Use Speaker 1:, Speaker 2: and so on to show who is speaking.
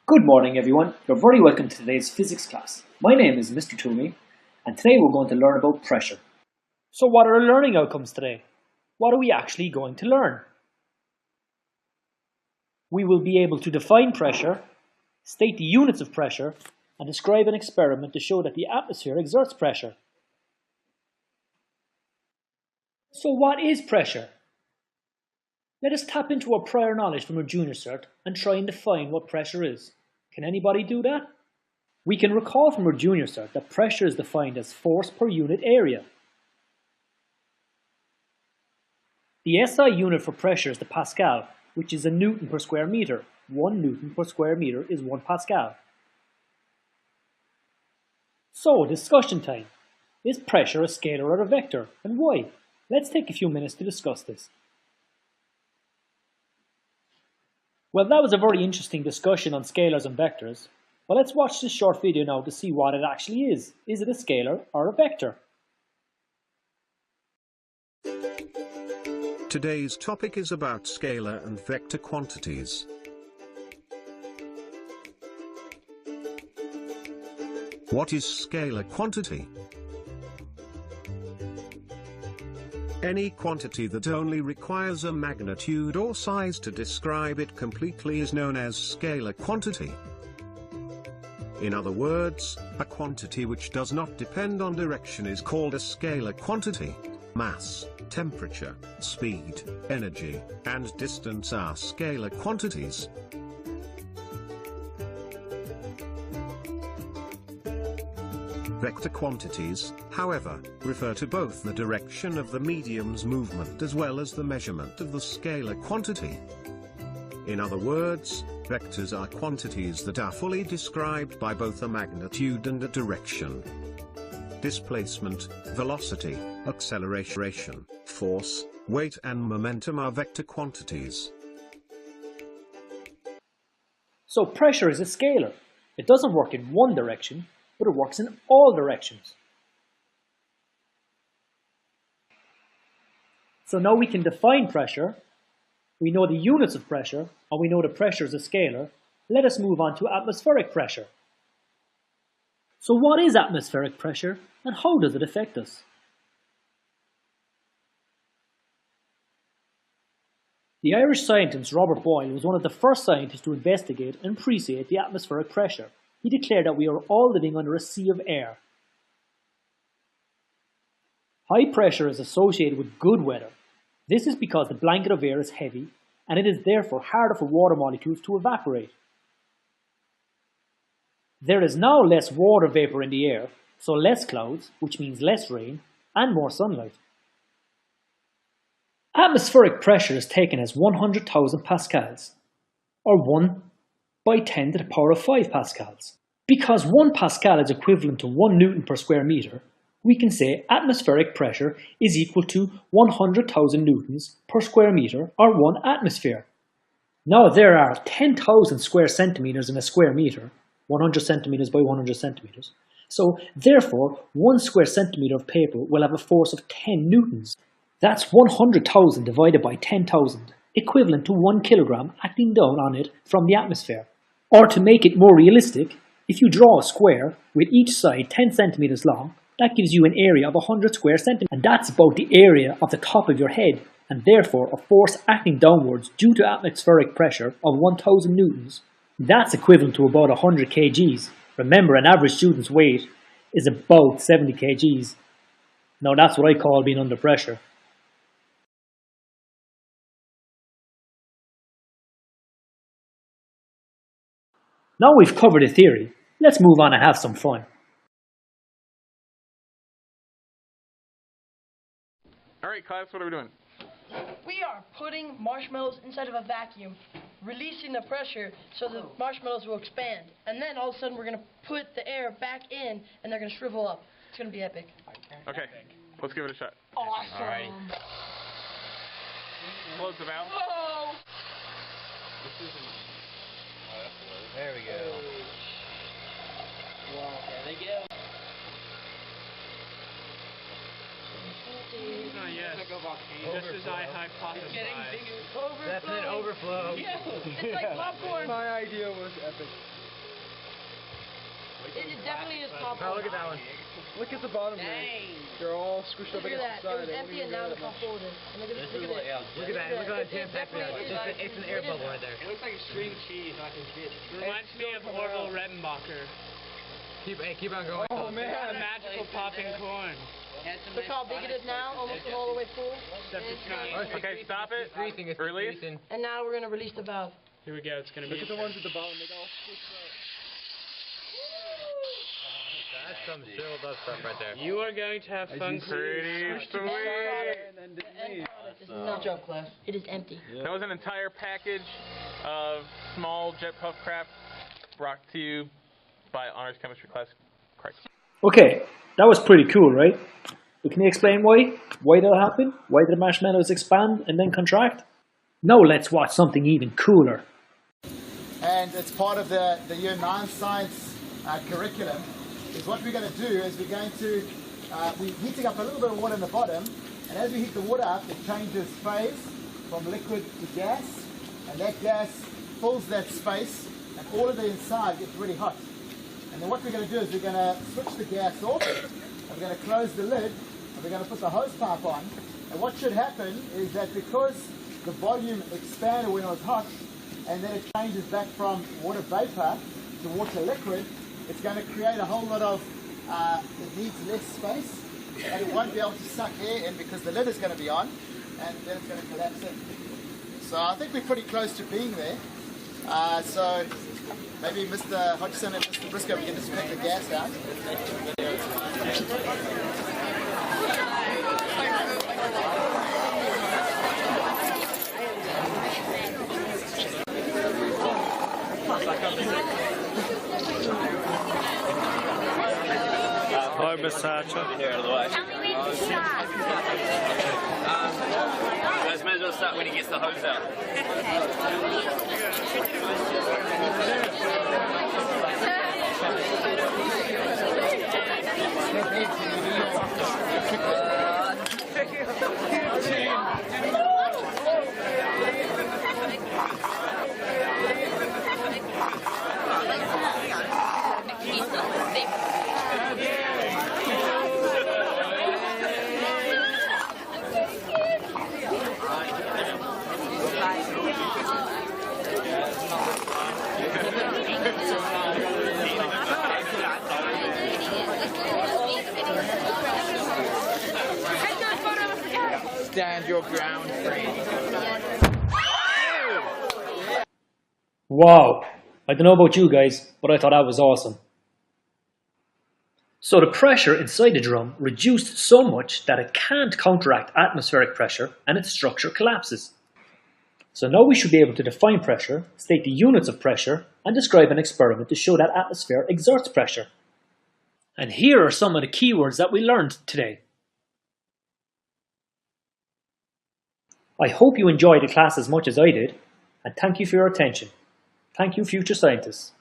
Speaker 1: Good morning everyone, you're very welcome to today's physics class. My name is Mr. Toomey and today we're going to learn about pressure. So what are our learning outcomes today? What are we actually going to learn? We will be able to define pressure, state the units of pressure, and describe an experiment to show that the atmosphere exerts pressure. So what is pressure? Let us tap into our prior knowledge from our junior cert and try and define what pressure is. Can anybody do that? We can recall from our junior cert that pressure is defined as force per unit area. The SI unit for pressure is the Pascal, which is a Newton per square meter. 1 Newton per square meter is 1 Pascal. So, discussion time. Is pressure a scalar or a vector, and why? Let's take a few minutes to discuss this. Well, that was a very interesting discussion on scalars and vectors. But let's watch this short video now to see what it actually is. Is it a scalar or a vector?
Speaker 2: Today's topic is about scalar and vector quantities. What is scalar quantity? Any quantity that only requires a magnitude or size to describe it completely is known as scalar quantity. In other words, a quantity which does not depend on direction is called a scalar quantity. Mass, temperature, speed, energy, and distance are scalar quantities. Vector quantities, however, refer to both the direction of the medium's movement as well as the measurement of the scalar quantity. In other words, vectors are quantities that are fully described by both a magnitude and a direction. Displacement, velocity, acceleration, force, weight and momentum are vector quantities.
Speaker 1: So pressure is a scalar. It doesn't work in one direction, but it works in all directions. So now we can define pressure, we know the units of pressure, and we know the pressure is a scalar. Let us move on to atmospheric pressure. So what is atmospheric pressure, and how does it affect us? The Irish scientist Robert Boyle was one of the first scientists to investigate and appreciate the atmospheric pressure. He declared that we are all living under a sea of air. High pressure is associated with good weather. This is because the blanket of air is heavy and it is therefore harder for water molecules to evaporate. There is now less water vapor in the air, so less clouds, which means less rain, and more sunlight. Atmospheric pressure is taken as 100,000 pascals, or 1 by 10 to the power of 5 pascals. Because 1 pascal is equivalent to 1 Newton per square meter, we can say atmospheric pressure is equal to 100,000 newtons per square meter, or 1 atmosphere. Now there are 10,000 square centimeters in a square meter, 100 centimeters by 100 centimeters. So therefore, 1 square centimeter of paper will have a force of 10 newtons. That's 100,000 divided by 10,000, equivalent to 1 kilogram acting down on it from the atmosphere. Or to make it more realistic, if you draw a square with each side 10 centimeters long, that gives you an area of 100 square centimeters. And that's about the area of the top of your head, and therefore a force acting downwards due to atmospheric pressure of 1,000 newtons. That's equivalent to about 100 kgs. Remember, an average student's weight is about 70 kgs. Now that's what I call being under pressure. Now we've covered the theory, let's move on and have some fun.
Speaker 3: Alright class, what are we doing?
Speaker 4: We are putting marshmallows inside of a vacuum, releasing the pressure so the marshmallows will expand. And then all of a sudden we're going to put the air back in and they're going to shrivel up. It's going to be epic.
Speaker 3: Okay, let's give it a shot.
Speaker 4: Awesome.
Speaker 3: Alright. Close the valve.
Speaker 4: Whoa!
Speaker 5: There we go.
Speaker 4: Wow, there they go.
Speaker 5: Oh, yes. Just as I hypothesized.
Speaker 4: Getting bigger.
Speaker 5: Definite overflow.
Speaker 4: Yeah, it's like popcorn.
Speaker 5: My idea was epic.
Speaker 4: It definitely is top.
Speaker 5: Oh, look at that one.
Speaker 6: Look at the bottom, man. They're all squished up
Speaker 4: Look at
Speaker 6: against
Speaker 4: that.
Speaker 6: the
Speaker 4: It was
Speaker 6: side.
Speaker 4: empty and now look how full it is. And look at this. Look at it.
Speaker 5: Look at that. Look at that jam packed with
Speaker 4: definitely
Speaker 5: that. It's an air bubble right there.
Speaker 7: It looks like string cheese, I can see it.
Speaker 5: Reminds me of Orville Redenbacher. Keep on going.
Speaker 6: Oh, man.
Speaker 5: Magical popping corn.
Speaker 4: Look how big it is now, almost all the way full.
Speaker 5: Except it's not.
Speaker 3: Okay, stop it. Release.
Speaker 4: And now we're gonna release the valve.
Speaker 5: Here we go. It's gonna be.
Speaker 6: Look at the ones at the bottom. They all squished up.
Speaker 5: That's some filled up stuff right there. You are going to have fun.
Speaker 3: Pretty sweet.
Speaker 6: And then didn't leave.
Speaker 4: Good job, class. It is empty.
Speaker 3: That was an entire package of small jet puff craft brought to you by Honors Chemistry class. Christ.
Speaker 1: Okay, that was pretty cool, right? But can you explain why? Why did that happen? Why did the marshmallows expand and then contract? Now let's watch something even cooler.
Speaker 8: And it's part of the Year 9 science curriculum. Is what we're going to do is we're heating up a little bit of water in the bottom, and as we heat the water up, it changes phase from liquid to gas, and that gas fills that space, and all of the inside gets really hot. And then what we're going to do is we're going to switch the gas off, and we're going to close the lid, and we're going to put the hose pipe on. And what should happen is that because the volume expanded when it was hot, and then it changes back from water vapor to water liquid, it's going to create a whole lot of, it needs less space, and it won't be able to suck air in because the lid is going to be on, and then it's going to collapse in. So I think we're pretty close to being there. So maybe Mr. Hodgson and Mr. Briscoe can just take the gas out.
Speaker 5: Hi, Miss Thatcher.
Speaker 7: Guys, might as well start when he gets the hose out.
Speaker 5: Stand your ground,
Speaker 1: Wow, I don't know about you guys, but I thought that was awesome. So the pressure inside the drum reduced so much that it can't counteract atmospheric pressure and its structure collapses. So now we should be able to define pressure, state the units of pressure, and describe an experiment to show that atmosphere exerts pressure. And here are some of the keywords that we learned today. I hope you enjoyed the class as much as I did, and thank you for your attention. Thank you, future scientists.